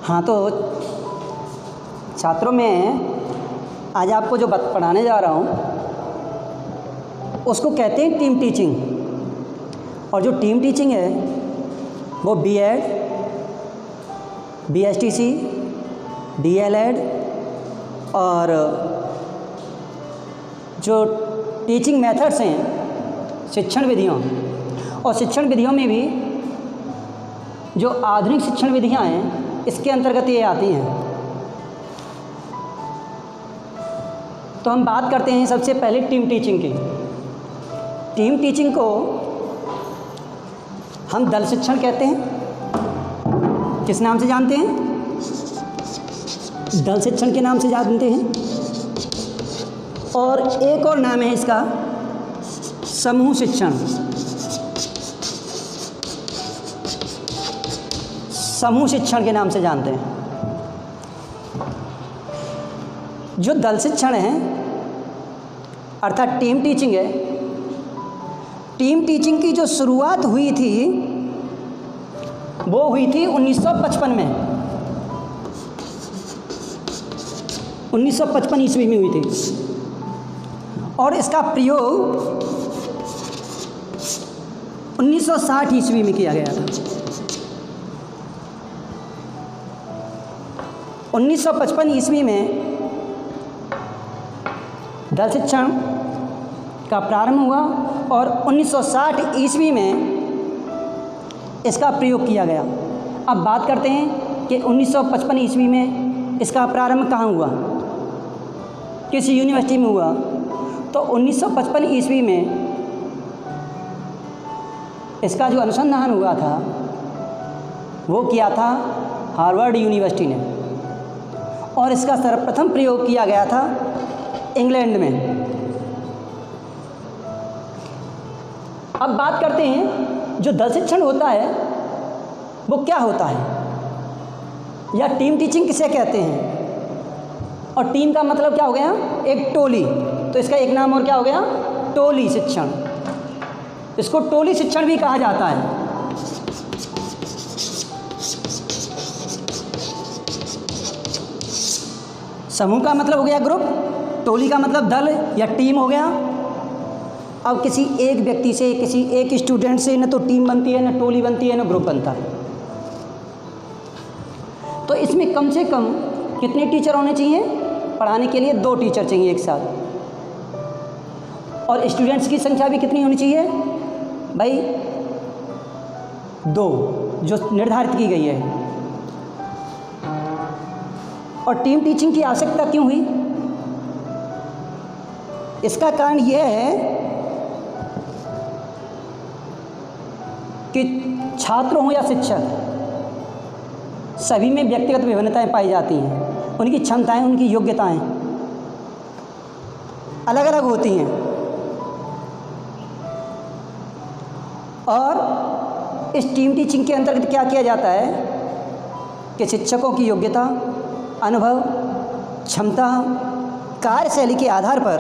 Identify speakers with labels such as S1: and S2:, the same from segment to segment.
S1: हाँ, तो छात्रों में आज आपको जो पढ़ाने जा रहा हूँ उसको कहते हैं टीम टीचिंग। और जो टीम टीचिंग है वो B.Ed, B.Sc, D.LEd और जो टीचिंग मेथड्स हैं, शिक्षण विधियों, और शिक्षण विधियों में भी जो आधुनिक शिक्षण विधियाँ हैं इसके अंतर्गत ये आती हैं। तो हम बात करते हैं सबसे पहले टीम टीचिंग की। टीम टीचिंग को हम दल शिक्षण कहते हैं। किस नाम से जानते हैं? दल शिक्षण के नाम से जानते हैं। और एक और नाम है इसका समूह शिक्षण। समूह शिक्षण के नाम से जानते हैं। जो दल शिक्षण है अर्थात टीम टीचिंग है, टीम टीचिंग की जो शुरुआत हुई थी वो हुई थी 1955 में। 1955 ईस्वी में हुई थी और इसका प्रयोग 1960 ईस्वी में किया गया था। 1955 ईस्वी में दल शिक्षण का प्रारंभ हुआ और 1960 ईस्वी में इसका प्रयोग किया गया। अब बात करते हैं कि 1955 ईस्वी में इसका प्रारंभ कहाँ हुआ, किस यूनिवर्सिटी में हुआ। तो 1955 ईस्वी में इसका जो अनुसंधान हुआ था वो किया था हार्वर्ड यूनिवर्सिटी ने, और इसका सर्वप्रथम प्रयोग किया गया था इंग्लैंड में। अब बात करते हैं जो दल शिक्षण होता है वो क्या होता है या टीम टीचिंग किसे कहते हैं। और टीम का मतलब क्या हो गया? एक टोली। तो इसका एक नाम और क्या हो गया? टोली शिक्षण। इसको टोली शिक्षण भी कहा जाता है। समूह का मतलब हो गया ग्रुप, टोली का मतलब दल या टीम हो गया। अब किसी एक व्यक्ति से, किसी एक स्टूडेंट से न तो टीम बनती है, न टोली बनती है, न ग्रुप बनता है। तो इसमें कम से कम कितने टीचर होने चाहिए? पढ़ाने के लिए 2 टीचर चाहिए एक साथ। और स्टूडेंट्स की संख्या भी कितनी होनी चाहिए भाई? 2, जो निर्धारित की गई है। और टीम टीचिंग की आवश्यकता क्यों हुई? इसका कारण यह है कि छात्र हों या शिक्षक, सभी में व्यक्तिगत विभिन्नताएं पाई जाती हैं। उनकी क्षमताएं, उनकी योग्यताएं अलग अलग होती हैं। और इस टीम टीचिंग के अंतर्गत क्या किया जाता है कि शिक्षकों की योग्यता, अनुभव, क्षमता, कार्यशैली के आधार पर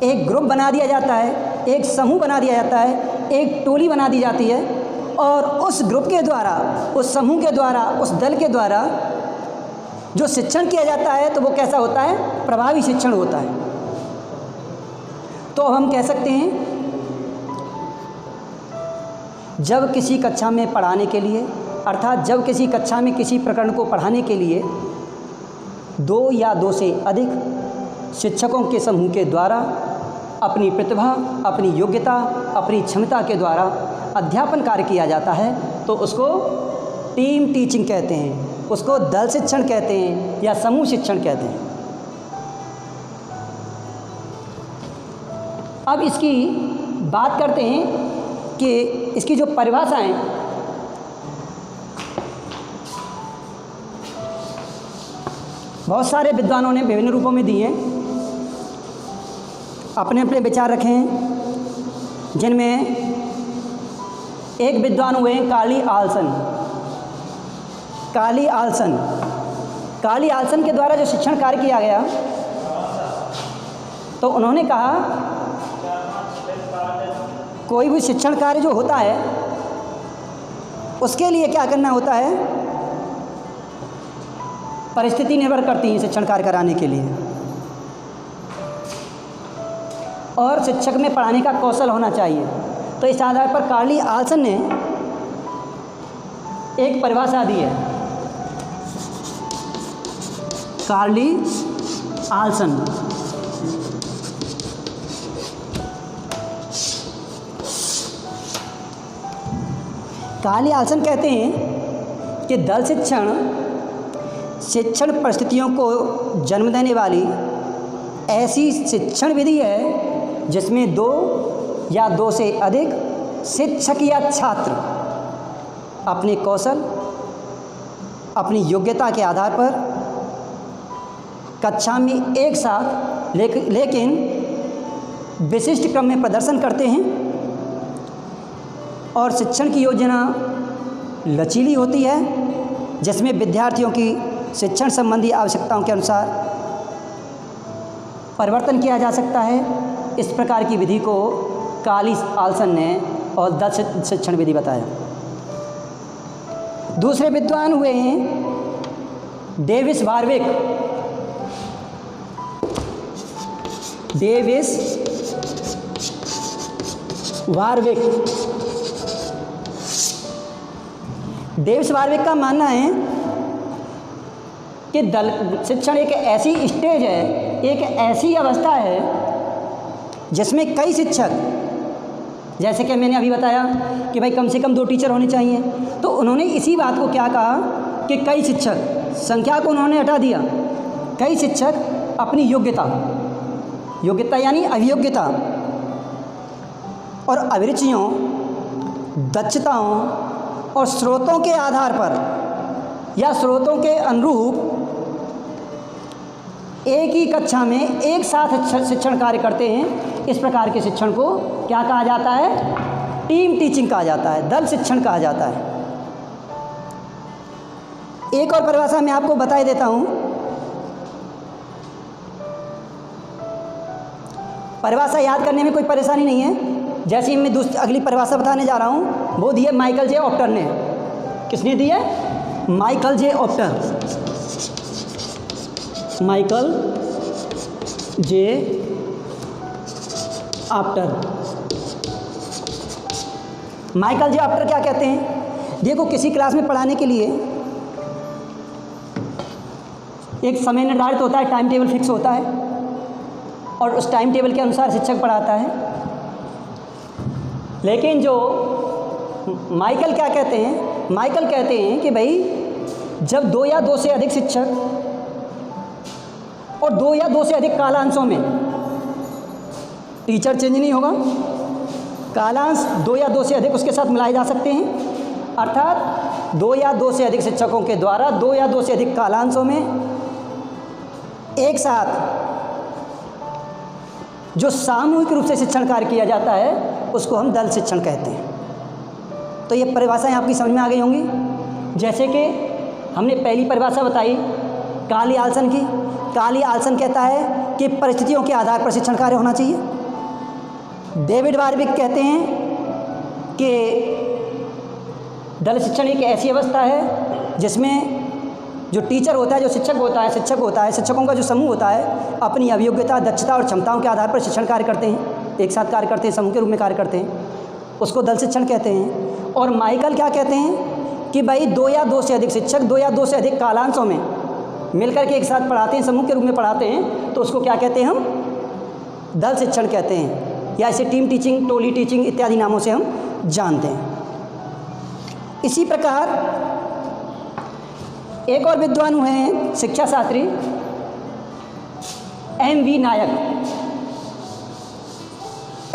S1: एक ग्रुप बना दिया जाता है, एक समूह बना दिया जाता है, एक टोली बना दी जाती है। और उस ग्रुप के द्वारा, उस समूह के द्वारा, उस दल के द्वारा जो शिक्षण किया जाता है तो वो कैसा होता है? प्रभावी शिक्षण होता है। तो हम कह सकते हैं जब किसी कक्षा में पढ़ाने के लिए, अर्थात जब किसी कक्षा में किसी प्रकरण को पढ़ाने के लिए 2 या 2 से अधिक शिक्षकों के समूह के द्वारा अपनी प्रतिभा, अपनी योग्यता, अपनी क्षमता के द्वारा अध्यापन कार्य किया जाता है तो उसको टीम टीचिंग कहते हैं, उसको दल शिक्षण कहते हैं या समूह शिक्षण कहते हैं। अब इसकी बात करते हैं कि इसकी जो परिभाषाएं, बहुत सारे विद्वानों ने विभिन्न रूपों में दी हैं, अपने अपने विचार रखे हैं, जिनमें एक विद्वान हुए हैं कार्ली आल्सन के द्वारा जो शिक्षण कार्य किया गया, तो उन्होंने कहा कोई भी शिक्षण कार्य जो होता है उसके लिए क्या करना होता है परिस्थिति निर्भर करती है शिक्षण कार्य कराने के लिए, और शिक्षक में पढ़ाने का कौशल होना चाहिए। तो इस आधार पर कार्ली आल्सन ने एक परिभाषा दी है। कार्ली आल्सन कहते हैं कि दल शिक्षण परिस्थितियों को जन्म देने वाली ऐसी शिक्षण विधि है जिसमें दो या दो से अधिक शिक्षक या छात्र अपने कौशल, अपनी योग्यता के आधार पर कक्षा में एक साथ लेकिन विशिष्ट क्रम में प्रदर्शन करते हैं, और शिक्षण की योजना लचीली होती है जिसमें विद्यार्थियों की शिक्षण संबंधी आवश्यकताओं के अनुसार परिवर्तन किया जा सकता है। इस प्रकार की विधि को कार्ली आल्सन ने और दल शिक्षण विधि बताया। दूसरे विद्वान हुए हैं डेविस वारविक। डेविस वारविक का मानना है कि दल शिक्षण एक ऐसी स्टेज है, एक ऐसी अवस्था है जिसमें कई शिक्षक, जैसे कि मैंने अभी बताया कि भाई कम से कम 2 टीचर होने चाहिए, तो उन्होंने इसी बात को क्या कहा कि कई शिक्षक, संख्या को उन्होंने हटा दिया, कई शिक्षक अपनी योग्यता यानी अभियोग्यता और अभिरुचियों, दक्षताओं और स्रोतों के आधार पर या स्रोतों के अनुरूप एक ही कक्षा में एक साथ शिक्षण कार्य करते हैं। इस प्रकार के शिक्षण को क्या कहा जाता है? टीम टीचिंग कहा जाता है, दल शिक्षण कहा जाता है। एक और परिभाषा मैं आपको बता देता हूँ। परिभाषा याद करने में कोई परेशानी नहीं है। जैसे मैं अगली परिभाषा बताने जा रहा हूँ, वो दी है माइकल जे ऑप्टर ने। किसने दी है? Michael J after. Michael J after क्या कहते हैं? देखो, किसी क्लास में पढ़ाने के लिए एक समय निर्धारित होता है, टाइम टेबल फिक्स होता है, और उस टाइम टेबल के अनुसार शिक्षक पढ़ाता है। लेकिन जो माइकल क्या कहते हैं? माइकल कहते हैं कि भाई जब 2 या 2 से अधिक शिक्षक और 2 या 2 से अधिक कालांशों में, टीचर चेंज नहीं होगा, कालांश 2 या 2 से अधिक उसके साथ मिलाए जा सकते हैं। अर्थात 2 या 2 से अधिक शिक्षकों के द्वारा 2 या 2 से अधिक कालांशों में एक साथ जो सामूहिक रूप से शिक्षण कार्य किया जाता है उसको हम दल शिक्षण कहते हैं। तो ये परिभाषाएं आपकी समझ में आ गई होंगी। जैसे कि हमने पहली परिभाषा बताई कार्ली आल्सन की। कार्ली आल्सन कहता है कि परिस्थितियों के आधार पर शिक्षण कार्य होना चाहिए। डेविड वारविक कहते हैं कि दल शिक्षण एक ऐसी अवस्था है जिसमें जो टीचर होता है, जो शिक्षक होता है, शिक्षकों का जो समूह होता है, अपनी अभियोग्यता, दक्षता और क्षमताओं के आधार पर शिक्षण कार्य करते हैं, एक साथ कार्य करते हैं, समूह के रूप में कार्य करते हैं, उसको दल शिक्षण कहते हैं। और माइकल क्या कहते हैं कि भाई 2 या 2 से अधिक शिक्षक 2 या 2 से अधिक कालांशों में मिलकर के एक साथ पढ़ाते हैं, समूह के रूप में पढ़ाते हैं, तो उसको क्या कहते हैं? हम दल शिक्षण कहते हैं, या इसे टीम टीचिंग, टोली टीचिंग इत्यादि नामों से हम जानते हैं। इसी प्रकार एक और विद्वान हुए हैं शिक्षा शास्त्री M.V. नायक।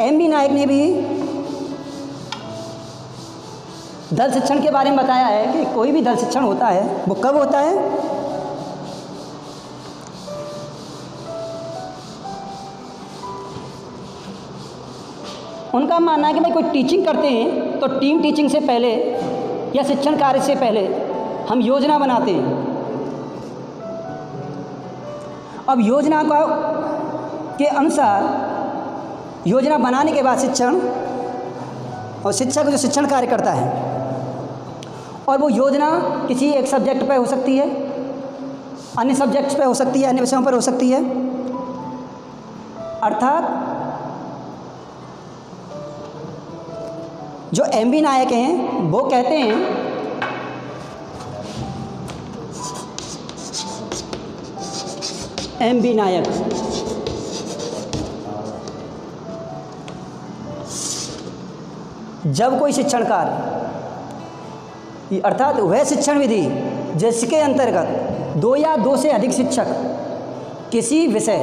S1: M.V. नायक ने भी दल शिक्षण के बारे में बताया है कि कोई भी दल शिक्षण होता है वो कब होता है? उनका मानना है कि भाई कोई टीचिंग करते हैं तो टीम टीचिंग से पहले या शिक्षण कार्य से पहले हम योजना बनाते हैं। अब योजना के अनुसार योजना बनाने के बाद शिक्षण और शिक्षक जो शिक्षण कार्य करता है, और वो योजना किसी एक सब्जेक्ट पर हो सकती है, अन्य सब्जेक्ट्स पे हो सकती है, अन्य विषयों पर हो सकती है। अर्थात जो एम.बी. नायक हैं वो कहते हैं एम.बी. नायक जब कोई शिक्षण कार्य अर्थात वह शिक्षण विधि जिसके अंतर्गत 2 या 2 से अधिक शिक्षक किसी विषय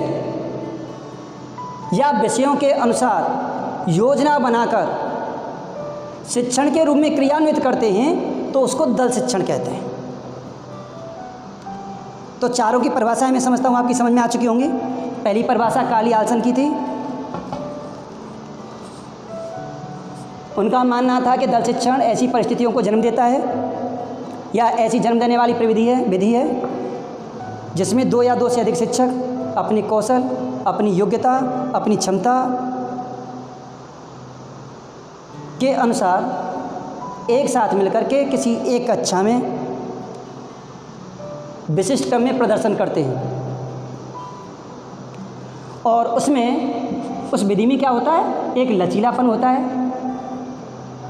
S1: या विषयों के अनुसार योजना बनाकर शिक्षण के रूप में क्रियान्वित करते हैं तो उसको दल शिक्षण कहते हैं। तो चारों की परिभाषाएं मैं समझता हूँ आपकी समझ में आ चुकी होंगी। पहली परिभाषा कार्ली आल्सन की थी। उनका मानना था कि दल शिक्षण ऐसी परिस्थितियों को जन्म देता है या ऐसी जन्म देने वाली विधि है जिसमें 2 या 2 से अधिक शिक्षक अपने कौशल, अपनी योग्यता, अपनी क्षमता के अनुसार एक साथ मिलकर के किसी एक कक्षा में विशिष्ट क्रम में प्रदर्शन करते हैं। और उसमें उस विधि में क्या होता है, एक लचीलापन होता है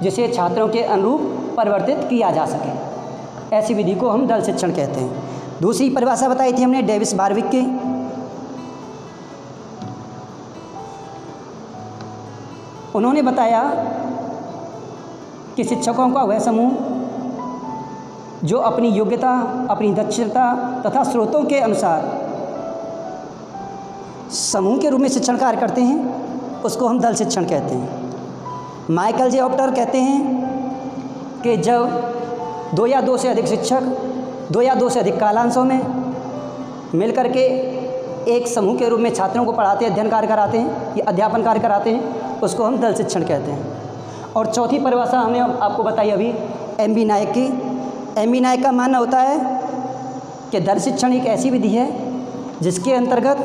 S1: जिसे छात्रों के अनुरूप परिवर्तित किया जा सके। ऐसी विधि को हम दल शिक्षण कहते हैं। दूसरी परिभाषा बताई थी हमने डेविस बारविक की। उन्होंने बताया कि शिक्षकों का वह समूह जो अपनी योग्यता, अपनी दक्षता तथा स्रोतों के अनुसार समूह के रूप में शिक्षण कार्य करते हैं उसको हम दल शिक्षण कहते हैं। माइकल जे ऑप्टर कहते हैं कि जब 2 या 2 से अधिक शिक्षक 2 या 2 से अधिक कालांशों में मिलकर के एक समूह के रूप में छात्रों को पढ़ाते, अध्ययन कार्य कराते हैं या अध्यापन कार्य कराते हैं उसको हम दल शिक्षण कहते हैं। और चौथी परिभाषा हमने आपको बताई अभी एम.बी. नायक की। एम.बी. नायक का मानना होता है कि दल शिक्षण एक ऐसी विधि है जिसके अंतर्गत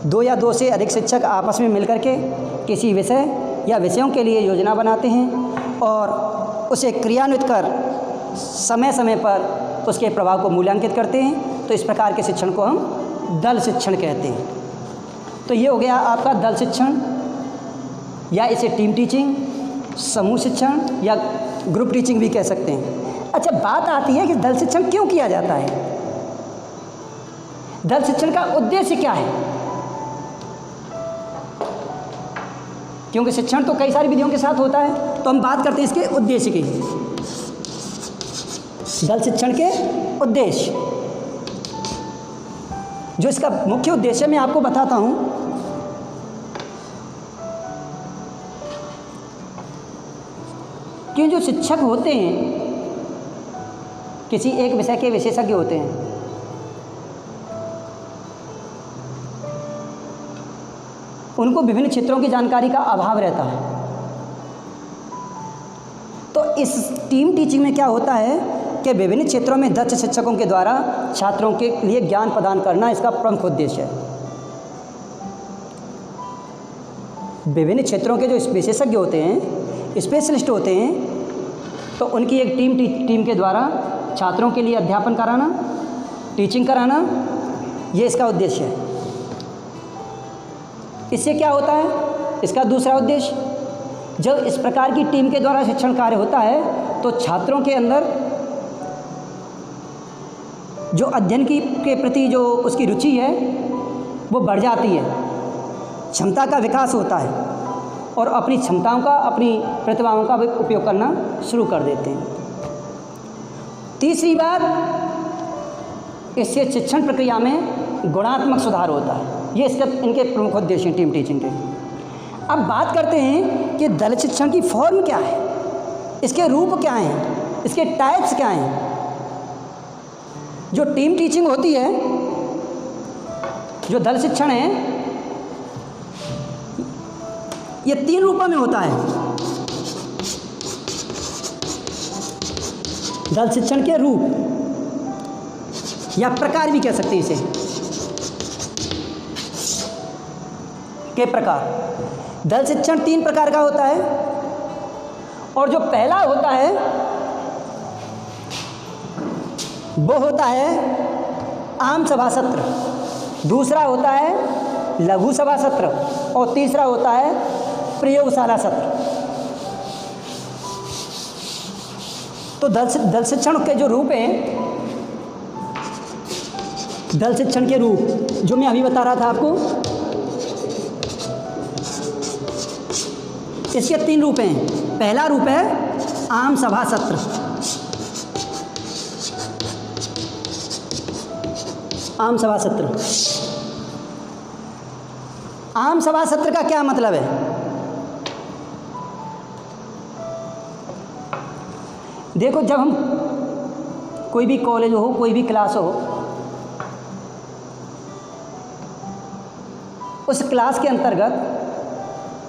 S1: 2 या 2 से अधिक शिक्षक आपस में मिलकर के किसी विषय या विषयों के लिए योजना बनाते हैं और उसे क्रियान्वित कर समय समय पर उसके प्रभाव को मूल्यांकित करते हैं। तो इस प्रकार के शिक्षण को हम दल शिक्षण कहते हैं। तो ये हो गया आपका दल शिक्षण या इसे टीम टीचिंग, समूह शिक्षण या ग्रुप टीचिंग भी कह सकते हैं। अच्छा, बात आती है कि दल शिक्षण क्यों किया जाता है, दल शिक्षण का उद्देश्य क्या है। क्योंकि शिक्षण तो कई सारी विधियों के साथ होता है, तो हम बात करते हैं इसके उद्देश्य की। दल शिक्षण के उद्देश्य, जो इसका मुख्य उद्देश्य मैं आपको बताता हूं कि जो शिक्षक होते हैं किसी एक विषय के विशेषज्ञ होते हैं। उनको विभिन्न क्षेत्रों की जानकारी का अभाव रहता है। तो इस टीम टीचिंग में क्या होता है कि विभिन्न क्षेत्रों में दक्ष शिक्षकों के द्वारा छात्रों के लिए ज्ञान प्रदान करना इसका प्रमुख उद्देश्य है। विभिन्न क्षेत्रों के जो विशेषज्ञ होते हैं, स्पेशलिस्ट होते हैं, तो उनकी एक टीम के द्वारा छात्रों के लिए अध्यापन कराना, टीचिंग कराना, ये इसका उद्देश्य है। इससे क्या होता है, इसका दूसरा उद्देश्य, जब इस प्रकार की टीम के द्वारा शिक्षण कार्य होता है तो छात्रों के अंदर जो अध्ययन के प्रति जो उसकी रुचि है वो बढ़ जाती है, क्षमता का विकास होता है और अपनी क्षमताओं का, अपनी प्रतिभाओं का उपयोग करना शुरू कर देते हैं। तीसरी बात, इससे शिक्षण प्रक्रिया में गुणात्मक सुधार होता है। ये इनके प्रमुख उद्देश्य हैं टीम टीचिंग के। अब बात करते हैं कि दल शिक्षण की फॉर्म क्या है, इसके रूप क्या हैं, इसके टाइप्स क्या हैं। जो टीम टीचिंग होती है, जो दल शिक्षण है, ये 3 रूपों में होता है। दल शिक्षण के रूप या प्रकार भी कह सकते हैं इसे, के प्रकार। दल शिक्षण 3 प्रकार का होता है और जो पहला होता है वो होता है आम सभा सत्र, दूसरा होता है लघु सभा सत्र और तीसरा होता है प्रयोगशाला सत्र। तो दल शिक्षण के जो रूप हैं, दल शिक्षण के रूप जो मैं अभी बता रहा था आपको, इसके 3 रूप हैं। पहला रूप है आम सभा सत्र, आम सभा सत्र। आम सभा सत्र का क्या मतलब है? देखो, जब हम कोई भी कॉलेज हो, कोई भी क्लास हो, उस क्लास के अंतर्गत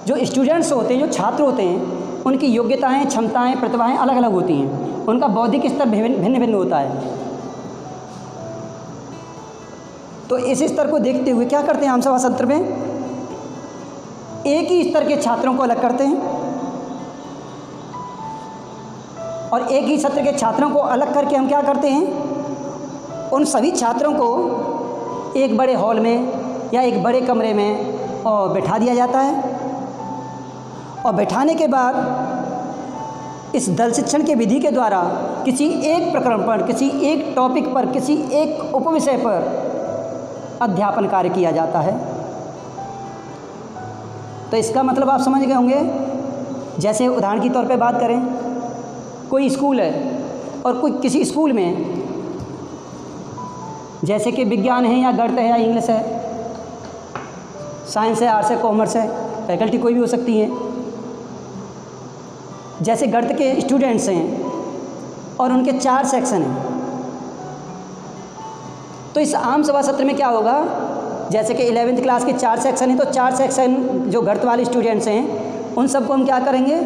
S1: जो स्टूडेंट्स होते हैं, जो छात्र होते हैं, उनकी योग्यताएं, क्षमताएं, प्रतिभाएं अलग अलग होती हैं। उनका बौद्धिक स्तर भिन्न भिन्न होता है। तो इस स्तर को देखते हुए क्या करते हैं आम सभा सत्र में? एक ही स्तर के छात्रों को अलग करते हैं और एक ही सत्र के छात्रों को अलग करके हम क्या करते हैं, उन सभी छात्रों को एक बड़े हॉल में या एक बड़े कमरे में और बैठा दिया जाता है। और बैठाने के बाद इस दल शिक्षण के विधि के द्वारा किसी एक प्रकरण पर, किसी एक टॉपिक पर, किसी एक उपविषय पर अध्यापन कार्य किया जाता है। तो इसका मतलब आप समझ गए होंगे। जैसे उदाहरण के तौर पे बात करें, कोई स्कूल है और कोई किसी स्कूल में जैसे कि विज्ञान है या गणित है या इंग्लिश है, साइंस है, आर्ट्स है, कॉमर्स है, फैकल्टी कोई भी हो सकती है। जैसे गणित के स्टूडेंट्स हैं और उनके 4 सेक्शन हैं, तो इस आम सभा सत्र में क्या होगा, जैसे कि 11वीं क्लास के 4 सेक्शन हैं, तो 4 सेक्शन जो गणित वाले स्टूडेंट्स हैं उन सबको हम क्या करेंगे,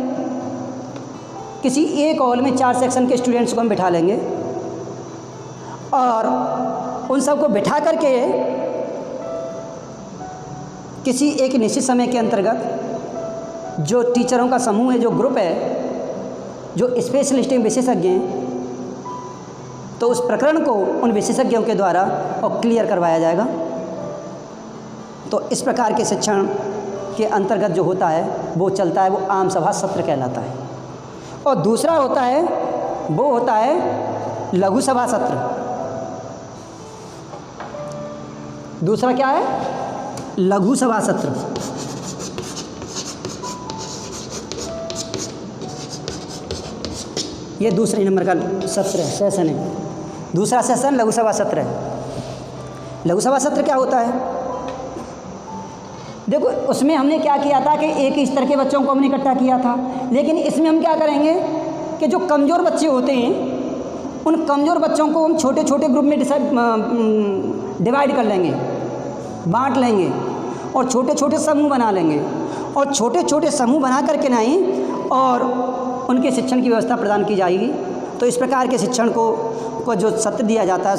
S1: किसी एक हॉल में 4 सेक्शन के स्टूडेंट्स को हम बिठा लेंगे और उन सबको बिठा करके किसी एक निश्चित समय के अंतर्गत जो टीचरों का समूह है, जो ग्रुप है, जो स्पेशलिस्ट हैं, विशेषज्ञ हैं, तो उस प्रकरण को उन विशेषज्ञों के द्वारा और क्लियर करवाया जाएगा। तो इस प्रकार के शिक्षण के अंतर्गत जो होता है वो चलता है, वो आम सभा सत्र कहलाता है। और दूसरा होता है, वो होता है लघु सभा सत्र। दूसरा क्या है? लघु सभा सत्र। ये दूसरे नंबर का सत्र है, सेशन है। दूसरा सेशन लघु सभा सत्र है। लघु सभा सत्र क्या होता है? देखो, उसमें हमने क्या किया था कि एक ही स्तर के बच्चों को हमने इकट्ठा किया था, लेकिन इसमें हम क्या करेंगे कि जो कमज़ोर बच्चे होते हैं उन कमज़ोर बच्चों को हम छोटे छोटे ग्रुप में डिवाइड कर लेंगे, बांट लेंगे और छोटे छोटे समूह बना लेंगे और छोटे छोटे समूह बना करके नहीं और उनके शिक्षण की व्यवस्था प्रदान की जाएगी। तो इस प्रकार के शिक्षण को जो सत्र दिया जाता है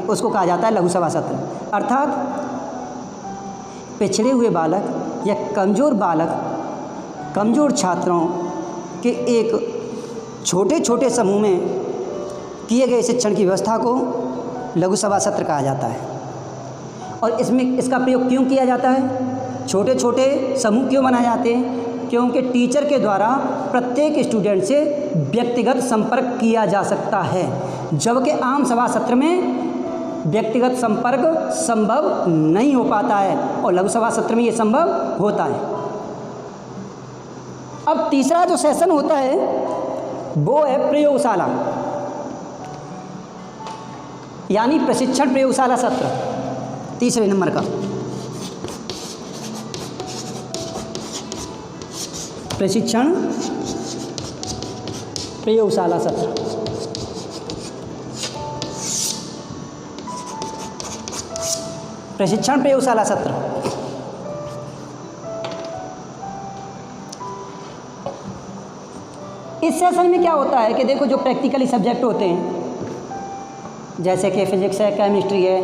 S1: उसको कहा जाता है लघु सभा सत्र। अर्थात पिछड़े हुए बालक या कमज़ोर बालक, कमज़ोर छात्रों के एक छोटे छोटे समूह में किए गए शिक्षण की व्यवस्था को लघु सभा सत्र कहा जाता है। और इसमें इसका प्रयोग क्यों किया जाता है? छोटे छोटे समूह क्यों बनाए जाते हैं? क्योंकि टीचर के द्वारा प्रत्येक स्टूडेंट से व्यक्तिगत संपर्क किया जा सकता है, जबकि आम सभा सत्र में व्यक्तिगत संपर्क संभव नहीं हो पाता है और लघु सभा सत्र में ये संभव होता है। अब तीसरा जो सेशन होता है वो है प्रयोगशाला, यानी प्रशिक्षण प्रयोगशाला सत्र, तीसरे नंबर का। प्रशिक्षण प्रयोगशाला सत्र। प्रशिक्षण प्रयोगशाला सत्र। इस सेशन में क्या होता है कि देखो, जो प्रैक्टिकली सब्जेक्ट होते हैं जैसे कि फिजिक्स है, केमिस्ट्री है,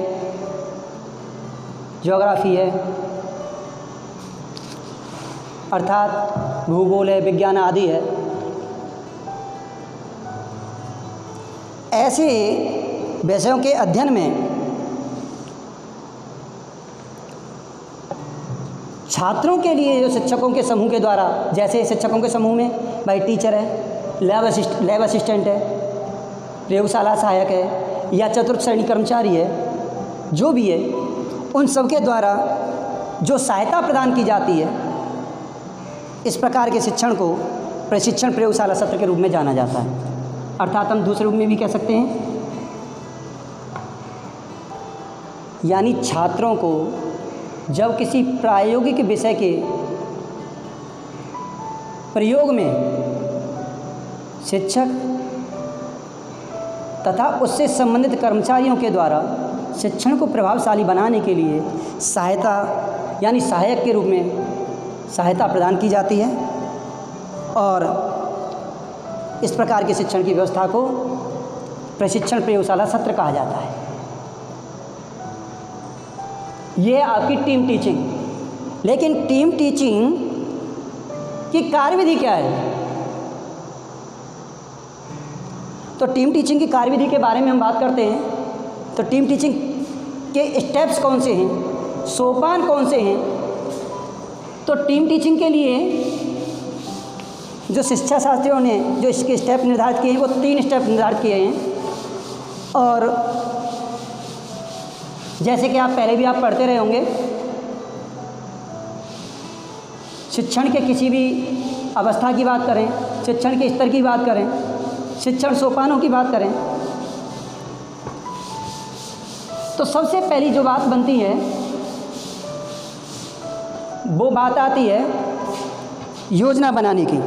S1: ज्योग्राफी है, अर्थात भूगोल है, विज्ञान आदि है, ऐसे विषयों के अध्ययन में छात्रों के लिए जो शिक्षकों के समूह के द्वारा, जैसे शिक्षकों के समूह में भाई टीचर है, लैब असिस्टेंट है, प्रयोगशाला सहायक है या चतुर्थ श्रेणी कर्मचारी है, जो भी है, उन सबके द्वारा जो सहायता प्रदान की जाती है, इस प्रकार के शिक्षण को प्रशिक्षण प्रयोगशाला सत्र के रूप में जाना जाता है। अर्थात हम दूसरे रूप में भी कह सकते हैं, यानी छात्रों को जब किसी प्रायोगिक विषय के प्रयोग में शिक्षक तथा उससे संबंधित कर्मचारियों के द्वारा शिक्षण को प्रभावशाली बनाने के लिए सहायता यानी सहायक के रूप में सहायता प्रदान की जाती है, और इस प्रकार के शिक्षण की व्यवस्था को प्रशिक्षण प्रयोगशाला सत्र कहा जाता है। ये आपकी टीम टीचिंग। लेकिन टीम टीचिंग की कार्यविधि क्या है? तो टीम टीचिंग की कार्यविधि के बारे में हम बात करते हैं तो टीम टीचिंग के स्टेप्स कौन से हैं, सोपान कौन से हैं? तो टीम टीचिंग के लिए जो शिक्षा शास्त्रियों ने जो इसके स्टेप निर्धारित किए हैं वो 3 स्टेप निर्धारित किए हैं। और जैसे कि आप पहले भी आप पढ़ते रहे होंगे, शिक्षण के किसी भी अवस्था की बात करें, शिक्षण के स्तर की बात करें, शिक्षण सोपानों की बात करें, तो सबसे पहली जो बात बनती है वो बात आती है योजना बनाने की।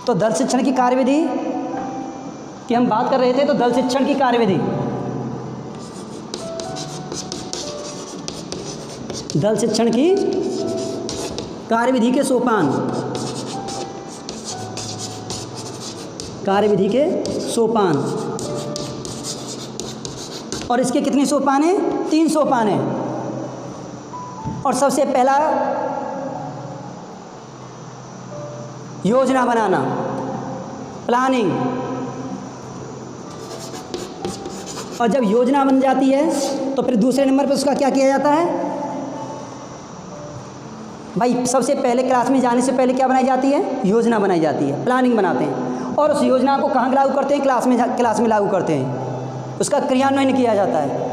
S1: तो दल शिक्षण की कार्यविधि की हम बात कर रहे थे, तो दल शिक्षण की कार्यविधि, दल शिक्षण की कार्यविधि के सोपान, कार्यविधि के सोपान, और इसके कितने सोपान हैं? 3 सोपान हैं। और सबसे पहला योजना बनाना, प्लानिंग। और जब योजना बन जाती है तो फिर दूसरे नंबर पर उसका क्या किया जाता है? भाई सबसे पहले क्लास में जाने से पहले क्या बनाई जाती है? योजना बनाई जाती है, प्लानिंग बनाते हैं, और उस योजना को कहाँ लागू करते हैं? क्लास में लागू करते हैं, उसका क्रियान्वयन किया जाता है।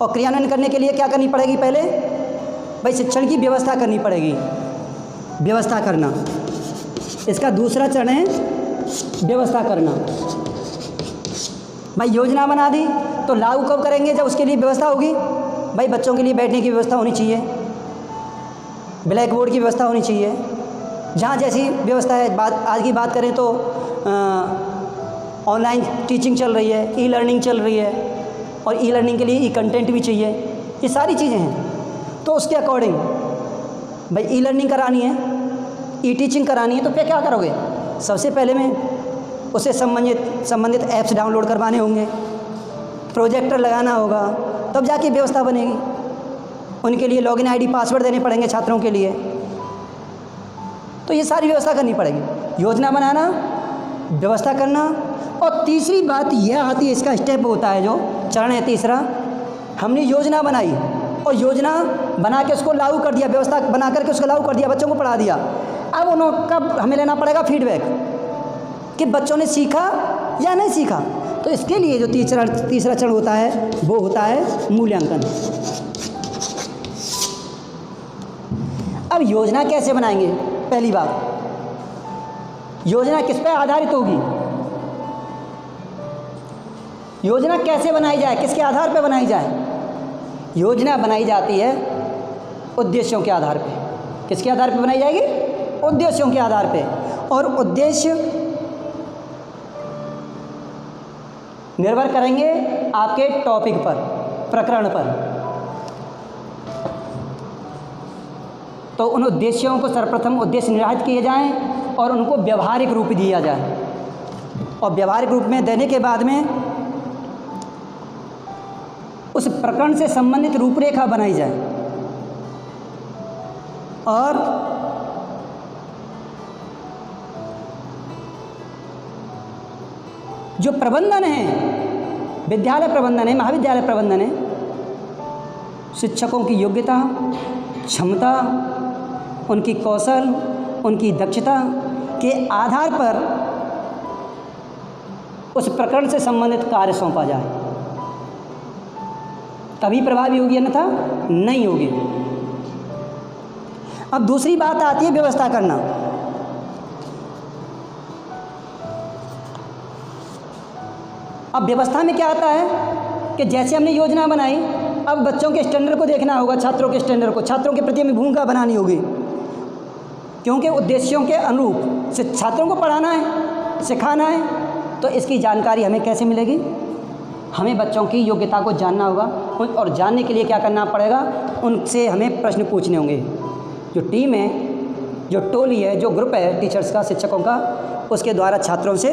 S1: और क्रियान्वयन करने के लिए क्या करनी पड़ेगी? पहले भाई शिक्षण की व्यवस्था करनी पड़ेगी, व्यवस्था करना। इसका दूसरा चरण है व्यवस्था करना। भाई योजना बना दी तो लागू कब करेंगे? जब उसके लिए व्यवस्था होगी। भाई बच्चों के लिए बैठने की व्यवस्था होनी चाहिए, ब्लैक बोर्ड की व्यवस्था होनी चाहिए, जहाँ जैसी व्यवस्था है। आज की बात करें तो ऑनलाइन टीचिंग चल रही है, ई लर्निंग चल रही है, और ई लर्निंग के लिए ई कंटेंट भी चाहिए, ये सारी चीज़ें हैं। तो उसके अकॉर्डिंग भाई ई लर्निंग करानी है, ई टीचिंग करानी है, तो फिर क्या करोगे? सबसे पहले में उससे संबंधित ऐप्स डाउनलोड करवाने होंगे, प्रोजेक्टर लगाना होगा, तब जाके व्यवस्था बनेगी। उनके लिए लॉगिन आईडी पासवर्ड देने पड़ेंगे छात्रों के लिए। तो ये सारी व्यवस्था करनी पड़ेगी, योजना बनाना, व्यवस्था करना। और तीसरी बात यह आती है, इसका स्टेप होता है जो चरण है तीसरा, हमने योजना बनाई और योजना बना के उसको लागू कर दिया, व्यवस्था बना करके उसको लागू कर दिया, बच्चों को पढ़ा दिया। अब उनका हमें लेना पड़ेगा फीडबैक कि बच्चों ने सीखा या नहीं सीखा। तो इसके लिए जो तीसरा चरण होता है वो होता है मूल्यांकन। अब योजना कैसे बनाएंगे? पहली बात, योजना किस पर आधारित होगी? योजना कैसे बनाई जाए, किसके आधार पर बनाई जाए? योजना बनाई जाती है उद्देश्यों के आधार पे। किसके आधार पे बनाई जाएगी? उद्देश्यों के आधार पे। और उद्देश्य निर्भर करेंगे आपके टॉपिक पर, प्रकरण पर। तो उन उद्देश्यों को सर्वप्रथम उद्देश्य निर्धारित किए जाएं और उनको व्यवहारिक रूप दिया जाए, और व्यवहारिक रूप में देने के बाद में उस प्रकरण से संबंधित रूपरेखा बनाई जाए। और जो प्रबंधन है, विद्यालय प्रबंधन है, महाविद्यालय प्रबंधन है, शिक्षकों की योग्यता, क्षमता, उनकी कौशल, उनकी दक्षता के आधार पर उस प्रकरण से संबंधित कार्य सौंपा जाए, तभी प्रभावी होगी, अन्यथा नहीं होगी। अब दूसरी बात आती है व्यवस्था करना। अब व्यवस्था में क्या आता है कि जैसे हमने योजना बनाई, अब बच्चों के स्टैंडर्ड को देखना होगा, छात्रों के स्टैंडर्ड को, छात्रों के प्रति हमें भूमिका बनानी होगी, क्योंकि उद्देश्यों के अनुरूप से छात्रों को पढ़ाना है, सिखाना है। तो इसकी जानकारी हमें कैसे मिलेगी? हमें बच्चों की योग्यता को जानना होगा, और जानने के लिए क्या करना पड़ेगा? उनसे हमें प्रश्न पूछने होंगे। जो टीम है, जो टोली है, जो ग्रुप है टीचर्स का, शिक्षकों का, उसके द्वारा छात्रों से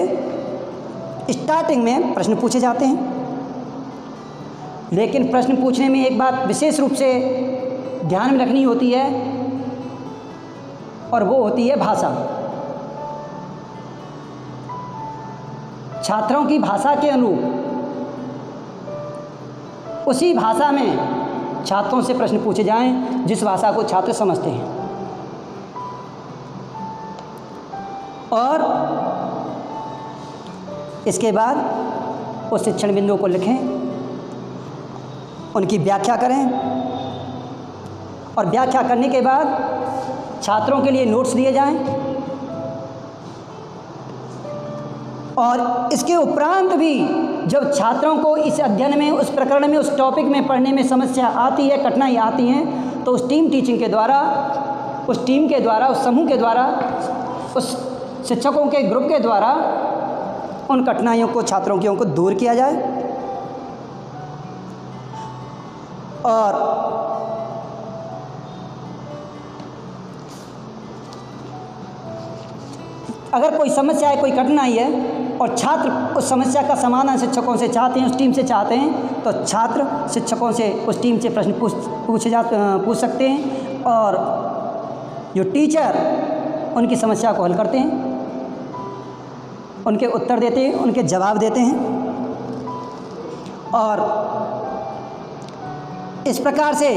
S1: स्टार्टिंग में प्रश्न पूछे जाते हैं। लेकिन प्रश्न पूछने में एक बात विशेष रूप से ध्यान में रखनी होती है, और वो होती है भाषा। छात्रों की भाषा के अनुरूप उसी भाषा में छात्रों से प्रश्न पूछे जाएं जिस भाषा को छात्र समझते हैं, और इसके बाद उस शिक्षण बिंदुओं को लिखें, उनकी व्याख्या करें, और व्याख्या करने के बाद छात्रों के लिए नोट्स दिए जाएं। और इसके उपरांत भी जब छात्रों को इस अध्ययन में, उस प्रकरण में, उस टॉपिक में पढ़ने में समस्या आती है, कठिनाई आती हैं, तो उस टीम टीचिंग के द्वारा, उस टीम के द्वारा, उस समूह के द्वारा, उस शिक्षकों के ग्रुप के द्वारा उन कठिनाइयों को, छात्रों की को दूर किया जाए। और अगर कोई समस्या है, कोई कठिनाई है, और छात्र उस समस्या का समाधान शिक्षकों से चाहते हैं, उस टीम से चाहते हैं, तो छात्र शिक्षकों से, उस टीम से प्रश्न पूछ सकते हैं, और जो टीचर उनकी समस्या को हल करते हैं, उनके उत्तर देते हैं, उनके जवाब देते हैं। और इस प्रकार से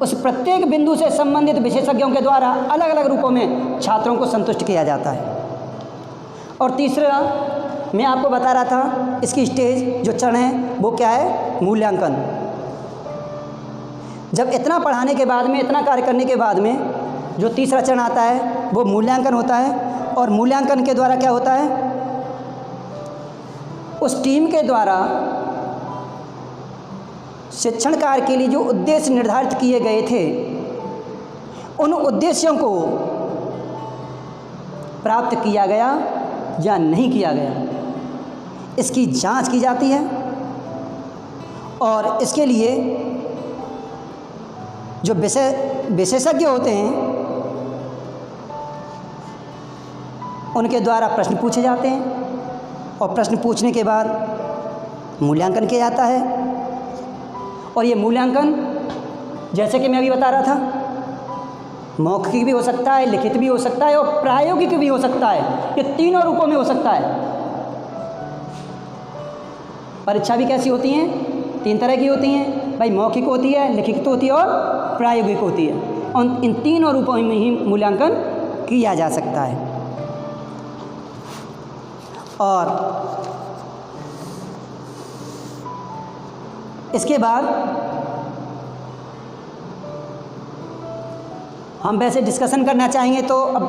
S1: उस प्रत्येक बिंदु से संबंधित विशेषज्ञों के द्वारा अलग अलग रूपों में छात्रों को संतुष्ट किया जाता है। और तीसरा मैं आपको बता रहा था, इसकी स्टेज जो चरण है वो क्या है? मूल्यांकन। जब इतना पढ़ाने के बाद में, इतना कार्य करने के बाद में जो तीसरा चरण आता है वो मूल्यांकन होता है। और मूल्यांकन के द्वारा क्या होता है? उस टीम के द्वारा शिक्षण कार्य के लिए जो उद्देश्य निर्धारित किए गए थे, उन उद्देश्यों को प्राप्त किया गया या नहीं किया गया, इसकी जांच की जाती है। और इसके लिए जो विशेषज्ञ होते हैं उनके द्वारा प्रश्न पूछे जाते हैं, और प्रश्न पूछने के बाद मूल्यांकन किया जाता है। और ये मूल्यांकन, जैसे कि मैं अभी बता रहा था, मौखिक भी हो सकता है, लिखित भी हो सकता है, और प्रायोगिक भी हो सकता है। ये तीनों रूपों में हो सकता है। परीक्षा भी कैसी होती हैं? 3 तरह की होती हैं भाई, मौखिक होती है, लिखित होती है, और प्रायोगिक होती है। और इन तीनों रूपों में ही मूल्यांकन किया जा सकता है। और इसके बाद हम वैसे डिस्कशन करना चाहेंगे तो अब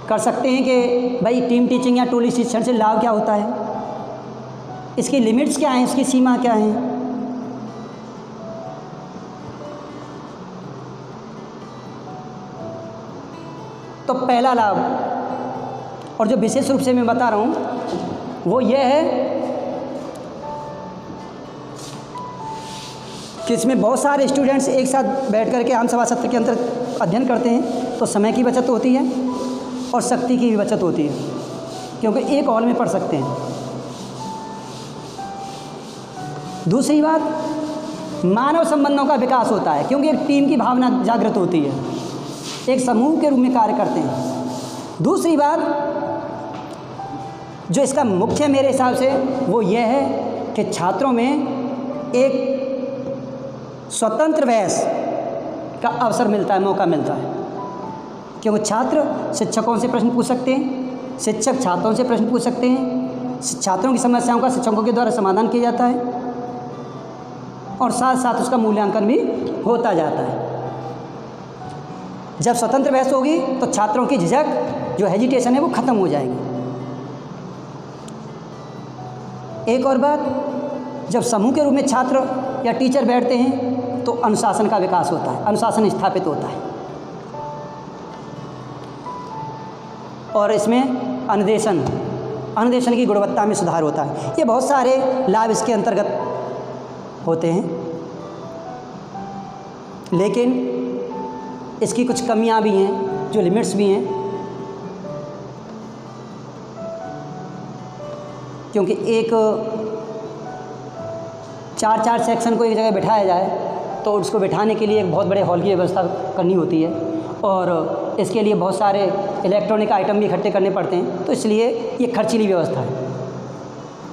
S1: कर सकते हैं कि भाई टीम टीचिंग या टोली शिक्षण से लाभ क्या होता है, इसकी लिमिट्स क्या हैं, इसकी सीमा क्या है। तो पहला लाभ, और जो विशेष रूप से मैं बता रहा हूँ, वो ये है कि इसमें बहुत सारे स्टूडेंट्स एक साथ बैठ कर के आम सभा सत्र के अंदर अध्ययन करते हैं, तो समय की बचत होती है और शक्ति की भी बचत होती है, क्योंकि एक हॉल में पढ़ सकते हैं। दूसरी बात, मानव संबंधों का विकास होता है, क्योंकि एक टीम की भावना जागृत होती है, एक समूह के रूप में कार्य करते हैं। दूसरी बात जो इसका मुख्य मेरे हिसाब से वो ये है कि छात्रों में एक स्वतंत्र बहस का अवसर मिलता है, मौका मिलता है, क्योंकि छात्र शिक्षकों से प्रश्न पूछ सकते हैं, शिक्षक छात्रों से प्रश्न पूछ सकते हैं, छात्रों की समस्याओं का शिक्षकों के द्वारा समाधान किया जाता है और साथ साथ उसका मूल्यांकन भी होता जाता है। जब स्वतंत्र बहस होगी तो छात्रों की झिझक, जो हेजिटेशन है, वो ख़त्म हो जाएगी। एक और बात, जब समूह के रूप में छात्र या टीचर बैठते हैं तो अनुशासन का विकास होता है, अनुशासन स्थापित होता है और इसमें अनुदेशन की गुणवत्ता में सुधार होता है। ये बहुत सारे लाभ इसके अंतर्गत होते हैं, लेकिन इसकी कुछ कमियां भी हैं, जो लिमिट्स भी हैं, क्योंकि एक 4 सेक्शन को एक जगह बिठाया जाए तो उसको बिठाने के लिए एक बहुत बड़े हॉल की व्यवस्था करनी होती है और इसके लिए बहुत सारे इलेक्ट्रॉनिक आइटम भी इकट्ठे करने पड़ते हैं, तो इसलिए ये खर्चीली व्यवस्था है।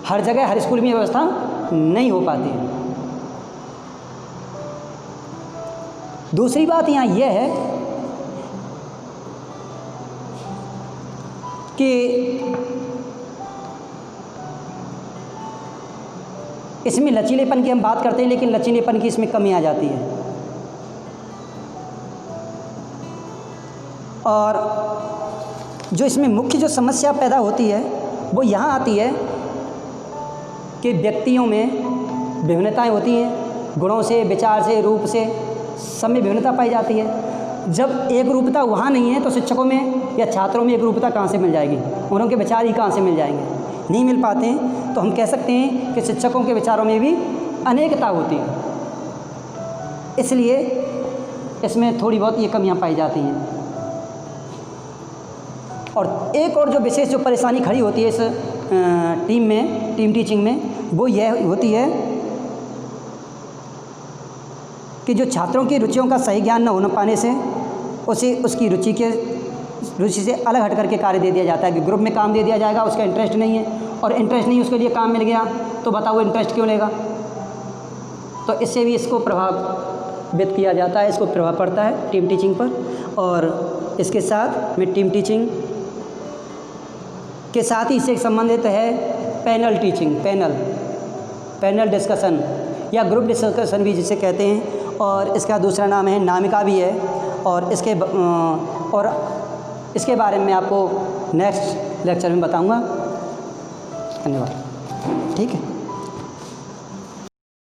S1: हर जगह, हर स्कूल में ये व्यवस्था नहीं हो पाती है। दूसरी बात यहाँ यह है कि इसमें लचीलेपन की हम बात करते हैं, लेकिन लचीलेपन की इसमें कमी आ जाती है और जो इसमें मुख्य जो समस्या पैदा होती है वो यहाँ आती है कि व्यक्तियों में विभिन्नताएं होती हैं, गुणों से, विचार से, रूप से, सब में विभिन्नता पाई जाती है। जब एक रूपता वहाँ नहीं है तो शिक्षकों में या छात्रों में एक रूपता कहाँ से मिल जाएगी, उनके विचार ही कहाँ से मिल जाएंगे, नहीं मिल पाते हैं। तो हम कह सकते हैं कि शिक्षकों के विचारों में भी अनेकता होती है, इसलिए इसमें थोड़ी बहुत ये कमियाँ पाई जाती हैं। और एक और जो विशेष जो परेशानी खड़ी होती है इस टीम टीचिंग में, वो यह होती है कि जो छात्रों की रुचियों का सही ज्ञान न होने पाने से उसे उसकी रुचि से अलग हट करके कार्य दे दिया जाता है कि ग्रुप में काम दे दिया जाएगा, उसका इंटरेस्ट नहीं है और इंटरेस्ट नहीं, उसके लिए काम मिल गया तो बताओ वो इंटरेस्ट क्यों लेगा। तो इससे भी इसको प्रभावित किया जाता है, इसको प्रभाव पड़ता है टीम टीचिंग पर। और इसके साथ में टीम टीचिंग के साथ ही इससे संबंधित है पैनल टीचिंग, पैनल डिस्कशन या ग्रुप डिस्कशन भी जिसे कहते हैं, और इसका दूसरा नाम है नामिका भी है। और इसके बारे में आपको नेक्स्ट लेक्चर में बताऊंगा। धन्यवाद। ठीक है।